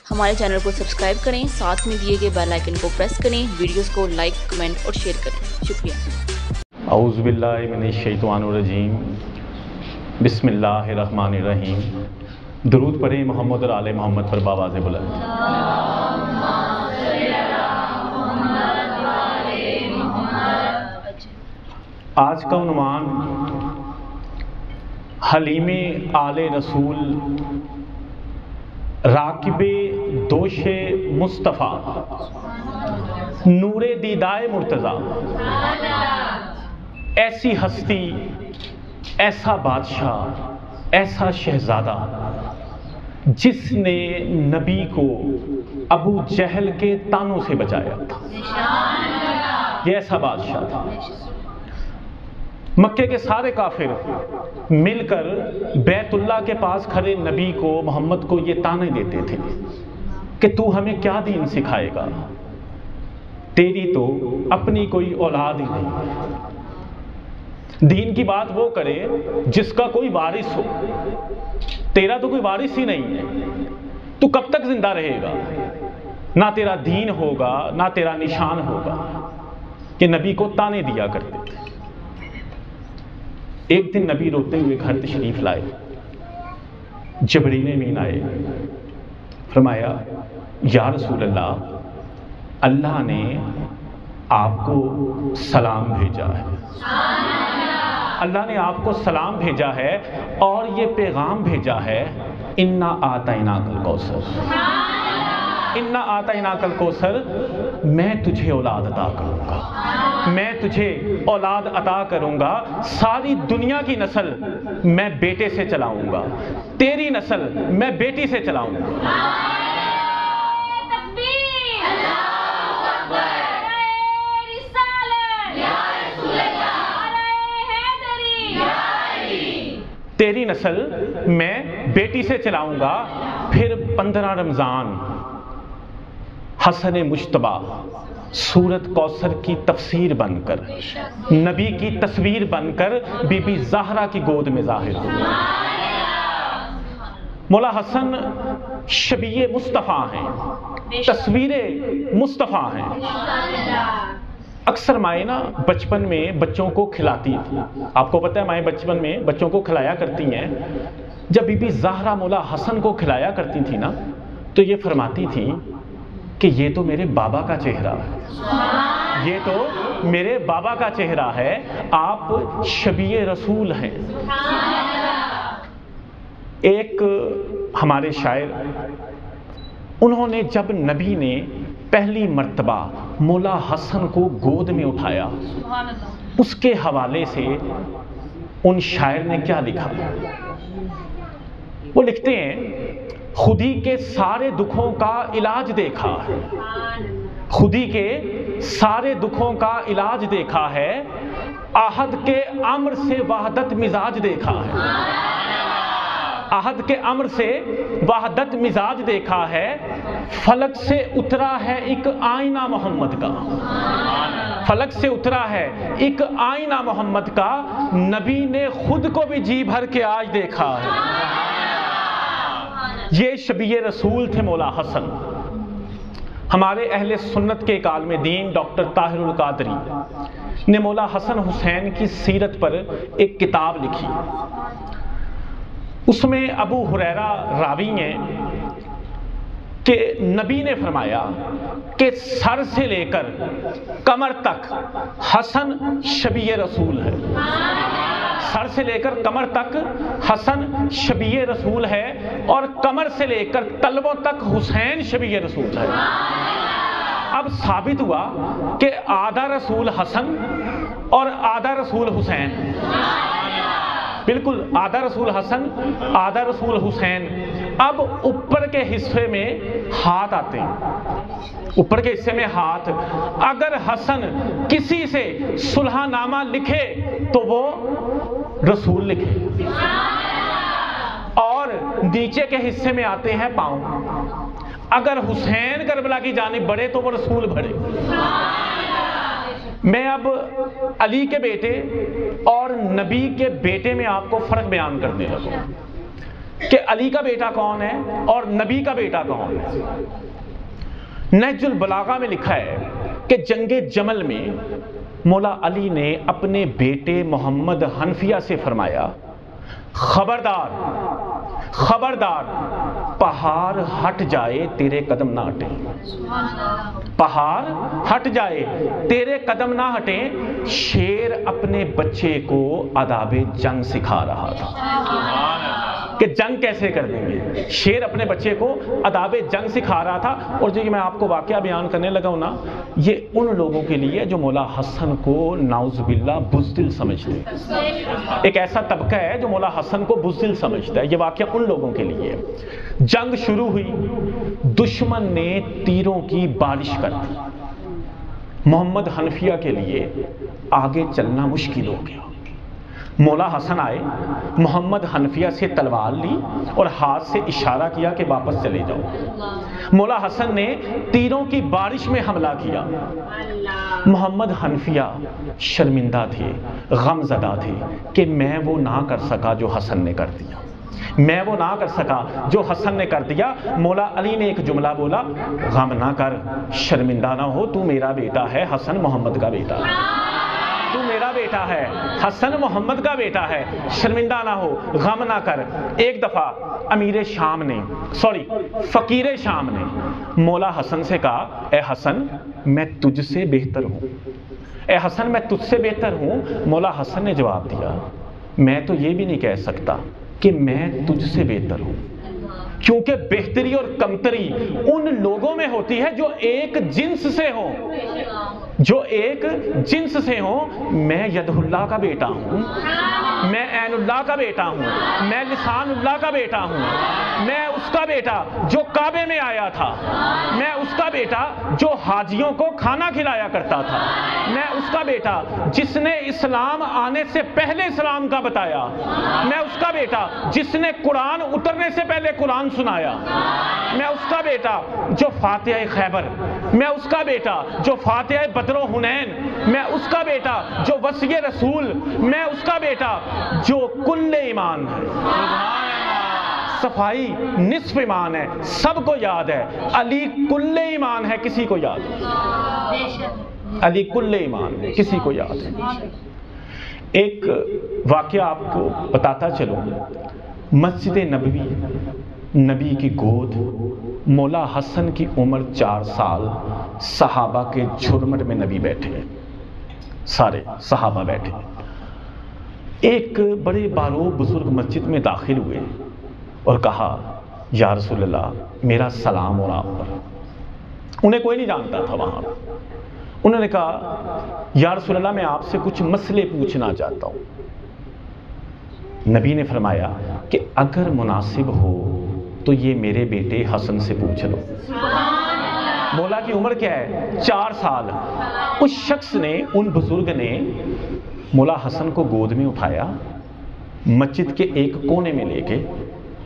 ہمارے چینل کو سبسکرائب کریں، ساتھ میں دیے گئے بیل آئکن کو پریس کریں، ویڈیوز کو لائک، کمنٹ اور شیئر کریں۔ شکریہ۔ اعوذ باللہ من الشیطان الرجیم، بسم اللہ الرحمن الرحیم۔ درود پڑھیں محمد اور آل محمد پر بآواز بلند۔ آج کا عنوان حلیم آل رسول راکب دوش مصطفیٰ نور دیدائے مرتضیٰ۔ ایسی ہستی، ایسا بادشاہ، ایسا شہزادہ جس نے نبی کو ابو جہل کے تانوں سے بچایا تھا، یہ ایسا بادشاہ تھا۔ مکے کے سارے کافر مل کر بیت اللہ کے پاس کھڑے نبی کو، محمد کو یہ تانے دیتے تھے کہ تو ہمیں کیا دین سکھائے گا، تیری تو اپنی کوئی اولاد ہی نہیں، دین کی بات وہ کرے جس کا کوئی وارث ہو، تیرا تو کوئی وارث ہی نہیں ہے، تو کب تک زندہ رہے گا، نہ تیرا دین ہوگا نہ تیرا نشان ہوگا، کہ نبی کو تانے دیا کرتے تھے۔ ایک دن نبی روتے ہوئے گھر تشریف لائے، جبرائیل امین آئے، فرمایا یا رسول اللہ، اللہ نے آپ کو سلام بھیجا ہے، اللہ نے آپ کو سلام بھیجا ہے اور یہ پیغام بھیجا ہے، انا آتیناک الکوثر، انا آتیناک الکوثر، میں تجھے اولاد عطا کروں گا، میں تجھے اولاد عطا کروں گا، ساری دنیا کی نسل میں بیٹے سے چلاؤں گا، تیری نسل میں بیٹی سے چلاؤں گا۔ تیری نسل میں بیٹی سے چلاؤں گا۔ پھر 15 رمضان حسن مجتبیٰ سورت کوثر کی تفسیر بن کر، نبی کی تصویر بن کر بی بی زہرا کی گود میں ظاہر ہوا۔ مولا حسن شبیہ مصطفیٰ ہیں، تصویر مصطفیٰ ہیں۔ اکثر مائیں نا بچپن میں بچوں کو کھلاتی تھی، آپ کو پتہ ہے مائیں بچپن میں بچوں کو کھلایا کرتی ہیں۔ جب بی بی زہرا مولا حسن کو کھلایا کرتی تھی نا، تو یہ فرماتی تھی کہ یہ تو میرے بابا کا چہرہ ہے، یہ تو میرے بابا کا چہرہ ہے، آپ شبیہ رسول ہیں۔ ایک ہمارے شاعر، انہوں نے جب نبی نے پہلی مرتبہ مولا حسن کو گود میں اٹھایا، اس کے حوالے سے ان شاعر نے کیا لکھا؟ وہ لکھتے ہیں خودی کے سارے دکھوں کا علاج دیکھا ہے، خودی کے سارے دکھوں کا علاج دیکھا ہے، احد کے امر سے وحدت مزاج دیکھا ہے، احد کے امر سے وحدت مزاج دیکھا ہے، فلک سے اترا ہے ایک آئینہ محمد کا، فلک سے اترا ہے ایک آئینہ محمد کا، نبی نے خود کو بھی جی بھر کے آج دیکھا ہے۔ یہ شبیہ رسول تھے مولا حسن۔ ہمارے اہل سنت کے عالم دین ڈاکٹر طاہر القادری نے مولا حسن حسین کی سیرت پر ایک کتاب لکھی، اس میں ابو ہریرہ راوی ہیں کہ نبی نے فرمایا کہ سر سے لے کر کمر تک حسن شبیہ رسول ہے، سر سے لے کر کمر تک حسن شبیہ رسول ہے، اور کمر سے لے کر تلووں تک حسین شبیہ رسول ہے۔ اب ثابت ہوا کہ آدھا رسول حسن اور آدھا رسول حسین، بالکل آدھا رسول حسن آدھا رسول حسین۔ اب اوپر کے حصے میں ہاتھ آتے ہیں، اوپر کے حصے میں ہاتھ، اگر حسن کسی سے صلح نامہ لکھے تو وہ رسول لکھے، اور نیچے کے حصے میں آتے ہیں پاؤں، اگر حسین کربلا کی جانب بڑھے تو وہ رسول بڑھے۔ میں اب علی کے بیٹے اور نبی کے بیٹے میں آپ کو فرق بیان کرنے لگا۔ کہ علی کا بیٹا کون ہے اور نبی کا بیٹا کون ہے۔ نہج البلاغہ میں لکھا ہے کہ جنگ جمل میں مولا علی نے اپنے بیٹے محمد حنفیہ سے فرمایا، خبردار خبردار، پہاڑ ہٹ جائے تیرے قدم نہ ہٹیں، پہاڑ ہٹ جائے تیرے قدم نہ ہٹیں۔ شیر اپنے بچے کو آداب جنگ سکھا رہا تھا کہ جنگ کیسے کر دیں گے۔ شیر اپنے بچے کو آداب جنگ سکھا رہا تھا۔ اور جو میں آپ کو واقعہ بیان کرنے لگا ہوں نا، یہ ان لوگوں کے لیے جو مولا حسن کو نعوذ باللہ بزدل سمجھتے ہیں۔ ایک ایسا طبقہ ہے جو مولا حسن کو بزدل سمجھتا ہے۔ یہ واقعہ ان لوگوں کے لیے۔ جنگ شروع ہوئی، دشمن نے تیروں کی بارش کر دی، محمد حنفیہ کے لیے آگے چلنا مشکل ہو گیا۔ مولا حسن آئے، محمد حنفیہ سے تلوار لی اور ہاتھ سے اشارہ کیا کہ واپس چلے جاؤ۔ مولا حسن نے تیروں کی بارش میں حملہ کیا۔ محمد حنفیہ شرمندہ تھے، غم زدہ تھے کہ میں وہ نہ کر سکا جو حسن نے کر دیا، میں وہ نہ کر سکا جو حسن نے کر دیا۔ مولا علی نے ایک جملہ بولا، غم نہ کر، شرمندہ نہ ہو، تو میرا بیٹا ہے، حسن محمد کا بیٹا ہے، تو میرا بیٹا ہے، حسن محمد کا بیٹا ہے، شرمندہ نہ ہو، غم نہ کر۔ ایک دفعہ فقیر شام نے مولا حسن سے کہا، اے حسن میں تجھ سے بہتر ہوں، اے حسن میں تجھ سے بہتر ہوں۔ مولا حسن نے جواب دیا، میں تو یہ بھی نہیں کہہ سکتا کہ میں تجھ سے بہتر ہوں، کیونکہ بہتری اور کمتری ان لوگوں میں ہوتی ہے جو ایک جنس سے ہوں، جو ایک جنس سے ہوں۔ میں ید اللہ کا بیٹا ہوں، میں عین اللہ کا بیٹا ہوں، میں لسان اللہ کا بیٹا ہوں، میں اس کا بیٹا جو کعبے میں آیا تھا، میں اس کا بیٹا جو حاجیوں کو کھانا کھلایا کرتا تھا، میں اس کا بیٹا جس نے اسلام آنے سے پہلے اسلام کا بتایا، میں اس کا بیٹا جس نے قرآن اترنے سے پہلے قرآن سنایا، میں اس کا بیٹا جو فاتحہ خیبر، میں اس کا بیٹا جو فاتحہ بدر و حنین، میں اس کا بیٹا جو وصی رسول، میں اس کا بیٹا جو کل ایمان ہے، صفائی نصف ایمان ہے، سب کو یاد ہے۔ علی کل ایمان ہے، کسی کو یاد ہے، علی کل ایمان ہے، کسی کو یاد ہے۔ ایک واقعہ آپ کو بتاتا چلوں، مسجد نبوی، نبی کی گود، مولا حسن کی عمر 4 سال، صحابہ کے جھرمٹ میں نبی بیٹھے، سارے صحابہ بیٹھے۔ ایک بڑے باروب بزرگ مسجد میں داخل ہوئے اور کہا، یا رسول اللہ میرا سلام اور آپ پر۔ انہیں کوئی نہیں جانتا تھا وہاں۔ انہوں نے کہا، یا رسول اللہ میں آپ سے کچھ مسئلے پوچھنا چاہتا ہوں۔ نبی نے فرمایا کہ اگر مناسب ہو تو یہ میرے بیٹے حسن سے پوچھ لو۔ مولا کی عمر کیا ہے؟ 4 سال۔ اس شخص نے، ان بزرگ نے مولا حسن کو گود میں اٹھایا، مسجد کے ایک کونے میں لے کے،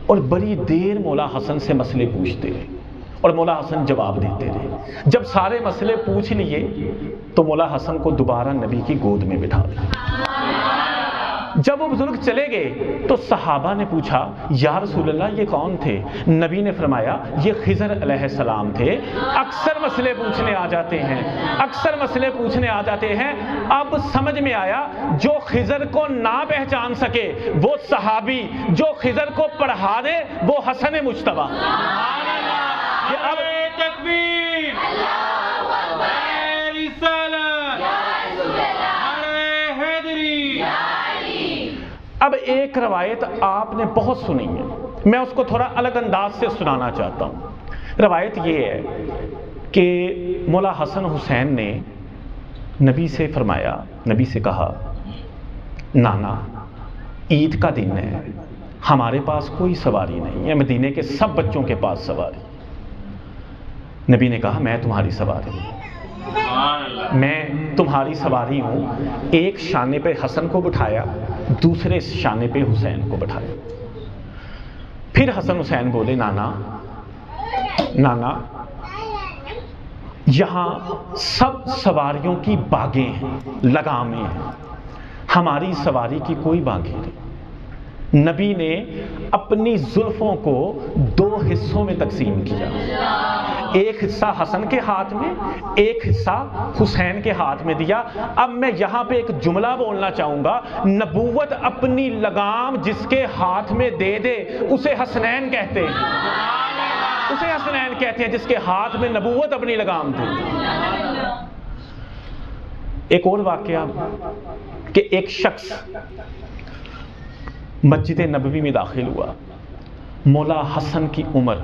اور بڑی دیر مولا حسن سے مسئلے پوچھتے رہے اور مولا حسن جواب دیتے رہے۔ جب سارے مسئلے پوچھ لیے تو مولا حسن کو دوبارہ نبی کی گود میں بٹھا دیا۔ جب وہ بزرگ چلے گئے تو صحابہ نے پوچھا، یا رسول اللہ یہ کون تھے؟ نبی نے فرمایا، یہ خضر علیہ السلام تھے، اکثر مسئلے پوچھنے آ جاتے ہیں، اکثر مسئلے پوچھنے آ جاتے ہیں۔ اب سمجھ میں آیا، جو خضر کو نہ پہچان سکے وہ صحابی، جو خضر کو پڑھا دے وہ حسن مجتبیٰ۔ اب تکبیر، اب ایک روایت آپ نے بہت سنی ہے، میں اس کو تھوڑا الگ انداز سے سنانا چاہتا ہوں۔ روایت یہ ہے کہ مولا حسن حسین نے نبی سے فرمایا، نبی سے کہا، نانا عید کا دن ہے، ہمارے پاس کوئی سواری نہیں ہے، مدینے کے سب بچوں کے پاس سواری۔ نبی نے کہا، میں تمہاری سواری ہوں، میں تمہاری سواری ہوں۔ ایک شانے پہ حسن کو بٹھایا، دوسرے شانے پہ حسین کو بٹھایا۔ پھر حسن حسین بولے، نانا نانا یہاں سب سواریوں کی باگیں ہیں، لگامیں ہیں، ہماری سواری کی کوئی باگیں نہیں۔ نبی نے اپنی زلفوں کو 2 حصوں میں تقسیم کیا، ایک حصہ حسن کے ہاتھ میں، ایک حصہ حسین کے ہاتھ میں دیا۔ اب میں یہاں پہ ایک جملہ بولنا چاہوں گا، نبوت اپنی لگام جس کے ہاتھ میں دے دے اسے حسنین کہتے ہیں، اسے حسنین کہتے ہیں، جس کے ہاتھ میں نبوت اپنی لگام دے۔ ایک اور واقعہ کہ ایک شخص مسجد نبوی میں داخل ہوا، مولا حسن کی عمر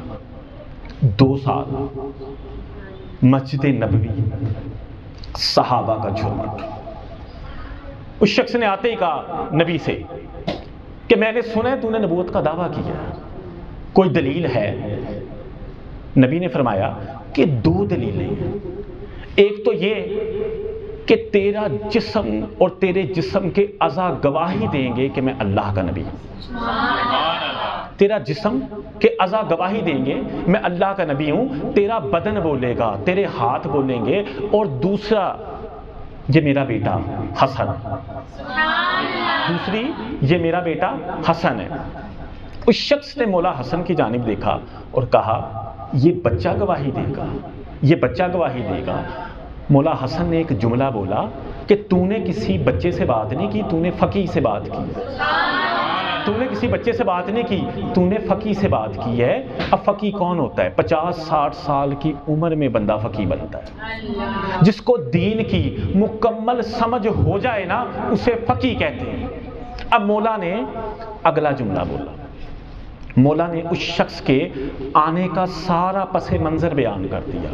2 سال، مسجد نبوی، صحابہ کا جھرمٹ۔ اس شخص نے آتے ہی کہا نبی سے کہ میں نے سنا ہے تو نے نبوت کا دعویٰ کیا، کوئی دلیل ہے؟ نبی نے فرمایا کہ 2 دلیلیں ہیں، ایک تو یہ کہ تیرا جسم اور تیرے جسم کے اعضاء گواہی دیں گے کہ میں اللہ کا نبی ہوں، تیرا جسم کے اعضاء گواہی دیں گے میں اللہ کا نبی ہوں، تیرا بدن بولے گا، تیرے ہاتھ بولیں گے، اور دوسرا یہ میرا بیٹا حسن، دوسری یہ میرا بیٹا حسن ہے۔ اس شخص نے مولا حسن کی جانب دیکھا اور کہا یہ بچہ گواہی دے گا، یہ بچہ گواہی دے گا۔ مولا حسن نے ایک جملہ بولا کہ تو نے کسی بچے سے بات نہیں کی، تو نے فقی سے بات کی، تو نے کسی بچے سے بات نہیں کی، تو نے فقی سے بات کی ہے۔ اب فقی کون ہوتا ہے؟ 50-60 سال کی عمر میں بندہ فقی بنتا ہے، جس کو دین کی مکمل سمجھ ہو جائے نا اسے فقی کہتے ہیں۔ اب مولا نے اگلا جملہ بولا، مولا نے اس شخص کے آنے کا سارا پس منظر بیان کر دیا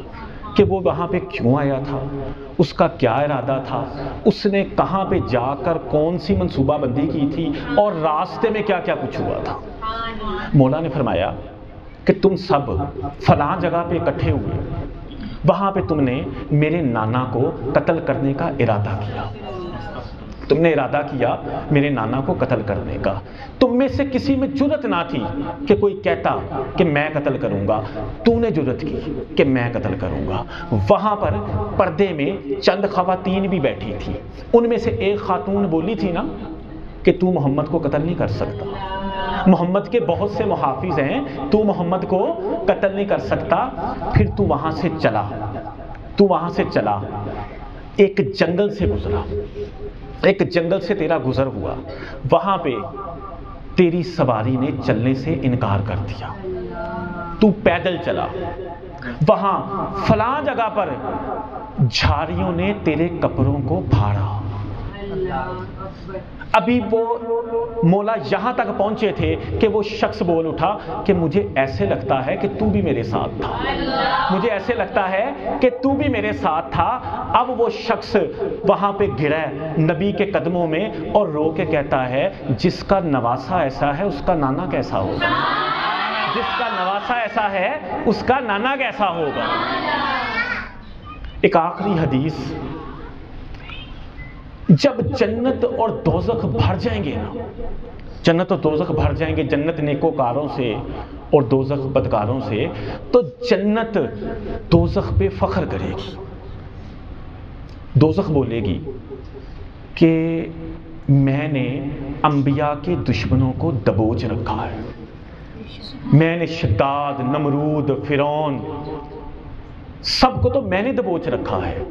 کہ وہ وہاں پہ کیوں آیا تھا، اس کا کیا ارادہ تھا، اس نے کہاں پہ جا کر کون سی منصوبہ بندی کی تھی، اور راستے میں کیا کیا کچھ ہوا تھا۔ مولا نے فرمایا کہ تم سب فلاں جگہ پہ اکٹھے ہوئے، وہاں پہ تم نے میرے نانا کو قتل کرنے کا ارادہ کیا، تم نے ارادہ کیا میرے نانا کو قتل کرنے کا۔ تم میں سے کسی میں جرأت نہ تھی کہ کوئی کہتا کہ میں قتل کروں گا، تو نے جرأت کی کہ میں قتل کروں گا۔ وہاں پر پردے میں چند خواتین بھی بیٹھی تھی، ان میں سے ایک خاتون بولی تھی نا کہ تو محمد کو قتل نہیں کر سکتا، محمد کے بہت سے محافظ ہیں، تو محمد کو قتل نہیں کر سکتا۔ پھر تو وہاں سے چلا، تو وہاں سے چلا، ایک جنگل سے گزرا، ایک جنگل سے تیرا گزر ہوا، وہاں پہ تیری سواری نے چلنے سے انکار کر دیا، تو پیدل چلا، وہاں فلاں جگہ پر جھاڑیوں نے تیرے کپڑوں کو پھاڑا۔ ابھی وہ مولا یہاں تک پہنچے تھے کہ وہ شخص بول اٹھا کہ مجھے ایسے لگتا ہے کہ تو بھی میرے ساتھ تھا، مجھے ایسے لگتا ہے کہ تو بھی میرے ساتھ تھا۔ اب وہ شخص وہاں پہ گرا نبی کے قدموں میں اور رو کے کہتا ہے جس کا نواسا ایسا ہے اس کا نانا کیسا ہوگا، جس کا نواسا ایسا ہے اس کا نانا کیسا ہوگا۔ ایک آخری حدیث، جب جنت اور دوزخ بھر جائیں گے نا، جنت اور دوزخ بھر جائیں گے، جنت نیکوکاروں سے اور دوزخ بدکاروں سے، تو جنت دوزخ پہ فخر کرے گی، دوزخ بولے گی کہ میں نے انبیاء کے دشمنوں کو دبوچ رکھا ہے، میں نے شداد، نمرود، فرعون سب کو تو میں نے دبوچ رکھا ہے۔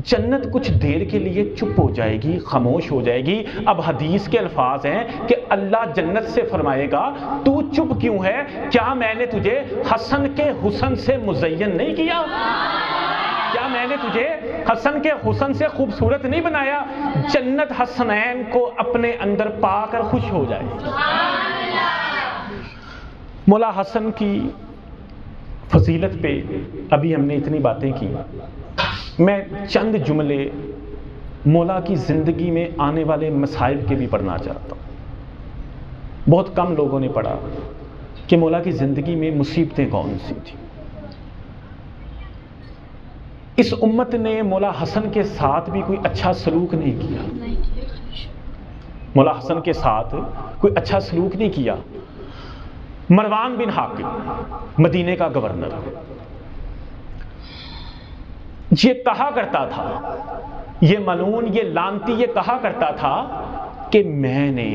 جنت کچھ دیر کے لیے چپ ہو جائے گی، خاموش ہو جائے گی۔ اب حدیث کے الفاظ ہیں کہ اللہ جنت سے فرمائے گا تو چپ کیوں ہے، کیا میں نے تجھے حسن کے حسن سے مزین نہیں کیا، کیا میں نے تجھے حسن کے حسن سے خوبصورت نہیں بنایا؟ جنت حسنین کو اپنے اندر پا کر خوش ہو جائے گی۔ مولا حسن کی فضیلت پہ ابھی ہم نے اتنی باتیں کی، میں چند جملے مولا کی زندگی میں آنے والے مسائل کے بھی پڑھنا چاہتا ہوں۔ بہت کم لوگوں نے پڑھا کہ مولا کی زندگی میں مصیبتیں کون سی تھیں۔ اس امت نے مولا حسن کے ساتھ بھی کوئی اچھا سلوک نہیں کیا، مولا حسن کے ساتھ کوئی اچھا سلوک نہیں کیا۔ مروان بن حاکم مدینے کا گورنر یہ کہا کرتا تھا، یہ ملعون، یہ لعنتی یہ کہا کرتا تھا کہ میں نے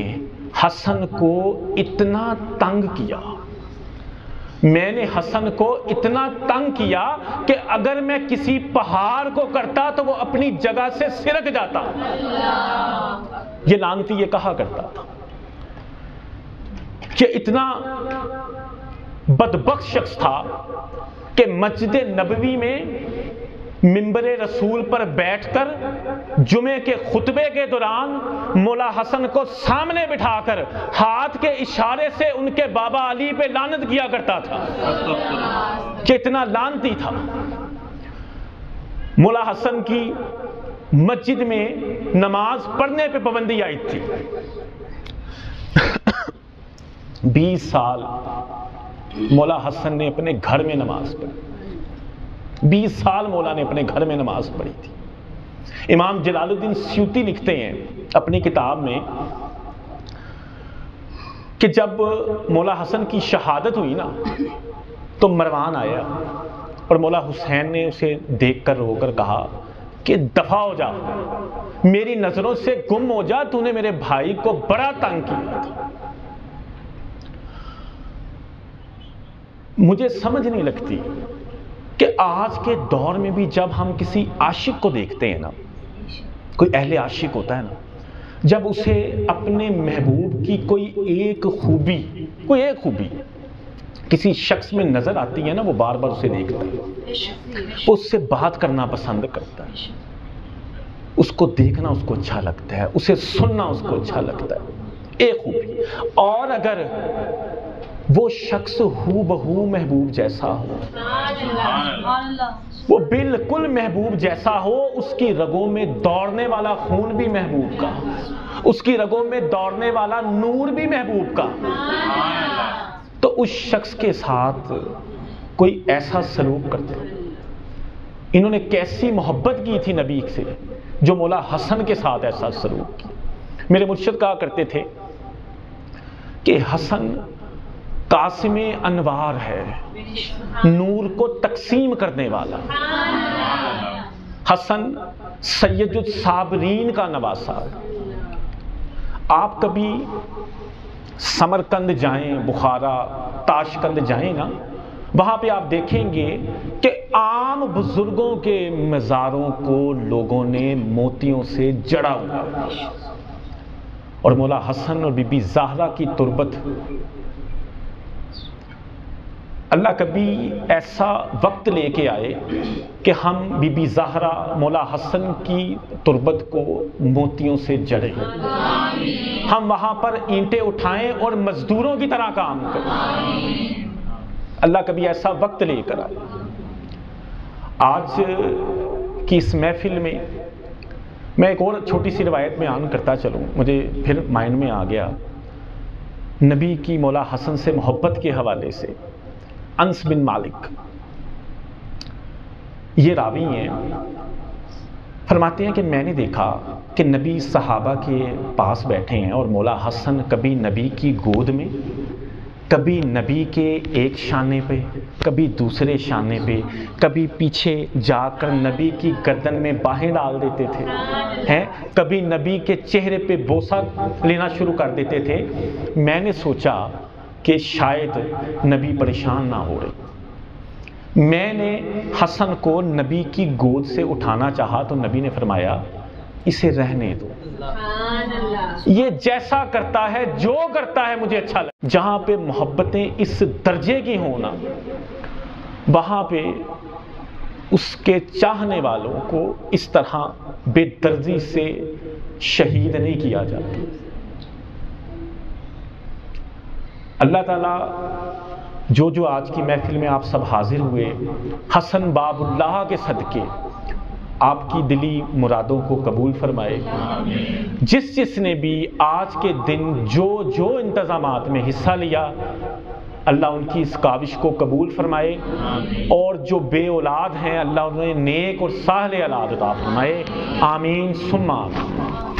حسن کو اتنا تنگ کیا، میں نے حسن کو اتنا تنگ کیا کہ اگر میں کسی پہاڑ کو کرتا تو وہ اپنی جگہ سے سرک جاتا۔ یہ لعنتی یہ کہا کرتا تھا کہ اتنا بدبخت شخص تھا کہ مسجد نبوی میں منبر رسول پر بیٹھ کر جمعے کے خطبے کے دوران مولا حسن کو سامنے بٹھا کر ہاتھ کے اشارے سے ان کے بابا علی پہ لعنت کیا کرتا تھا کہ اتنا لعنتی تھا۔ مولا حسن کی مسجد میں نماز پڑھنے پہ پابندی آئی تھی۔ 20 سال مولا حسن نے اپنے گھر میں نماز پڑھی، 20 سال مولا نے اپنے گھر میں نماز پڑھی تھی۔ امام جلال الدین سیوطی لکھتے ہیں اپنی کتاب میں کہ جب مولا حسن کی شہادت ہوئی نا تو مروان آیا اور مولا حسین نے اسے دیکھ کر رو کر کہا کہ دفع ہو جا، میری نظروں سے گم ہو جا، تو نے میرے بھائی کو بڑا تنگ کیا تھا۔ مجھے سمجھ نہیں لگتی کہ آج کے دور میں بھی جب ہم کسی عاشق کو دیکھتے ہیں نا، کوئی اہل عاشق ہوتا ہے نا، جب اسے اپنے محبوب کی کوئی ایک خوبی کسی شخص میں نظر آتی ہے نا، وہ بار بار اسے دیکھتا ہے، اس سے بات کرنا پسند کرتا ہے، اس کو دیکھنا اس کو اچھا لگتا ہے، اسے سننا اس کو اچھا لگتا ہے، ایک خوبی۔ اور اگر وہ شخص ہو بہو محبوب جیسا ہو، وہ بالکل محبوب جیسا ہو، اس کی رگوں میں دوڑنے والا خون بھی محبوب کا، اس کی رگوں میں دوڑنے والا نور بھی محبوب کا، تو اس شخص کے ساتھ کوئی ایسا سلوک کرتے۔ انہوں نے کیسی محبت کی تھی نبی سے جو مولا حسن کے ساتھ ایسا سلوک کی۔ میرے مرشد کہا کرتے تھے کہ حسن قاسم انوار ہے، نور کو تقسیم کرنے والا۔ حسن سید الصابرین کا نواسہ۔ آپ کبھی سمرقند جائیں، بخارا، تاشقند جائیں نا، وہاں پہ آپ دیکھیں گے کہ عام بزرگوں کے مزاروں کو لوگوں نے موتیوں سے جڑا ہوا ہے، اور مولا حسن اور بی بی زہرا کی تربت، اللہ کبھی ایسا وقت لے کے آئے کہ ہم بی بی زہرا مولا حسن کی تربت کو موتیوں سے جڑیں، ہم وہاں پر اینٹیں اٹھائیں اور مزدوروں کی طرح کام کریں۔ اللہ کبھی ایسا وقت لے کر آئے۔ آج کی اس محفل میں میں ایک اور چھوٹی سی روایت بیان کرتا چلوں، مجھے پھر مائنڈ میں آ گیا، نبی کی مولا حسن سے محبت کے حوالے سے۔ انس بن مالک یہ راوی ہیں، فرماتے ہیں کہ میں نے دیکھا کہ نبی صحابہ کے پاس بیٹھے ہیں اور مولا حسن کبھی نبی کی گود میں، کبھی نبی کے ایک شانے پہ، کبھی دوسرے شانے پہ، کبھی پیچھے جا کر نبی کی گردن میں باہیں ڈال دیتے تھے، کبھی نبی کے چہرے پہ بوسہ لینا شروع کر دیتے تھے۔ میں نے سوچا کہ شاید نبی پریشان نہ ہو رہے۔ میں نے حسن کو نبی کی گود سے اٹھانا چاہا تو نبی نے فرمایا اسے رہنے دو، یہ جیسا کرتا ہے جو کرتا ہے مجھے اچھا لگتا۔ جہاں پہ محبتیں اس درجے کی ہونا، وہاں پہ اس کے چاہنے والوں کو اس طرح بے دردی سے شہید نہیں کیا جاتا۔ اللہ تعالیٰ جو آج کی محفل میں آپ سب حاضر ہوئے، حسن باب اللہ کے صدقے آپ کی دلی مرادوں کو قبول فرمائے۔ جس نے بھی آج کے دن جو انتظامات میں حصہ لیا، اللہ ان کی اس کاوش کو قبول فرمائے، اور جو بے اولاد ہیں اللہ انہیں نیک اور صالح اولاد عطا فرمائے۔ آمین ثم آمین۔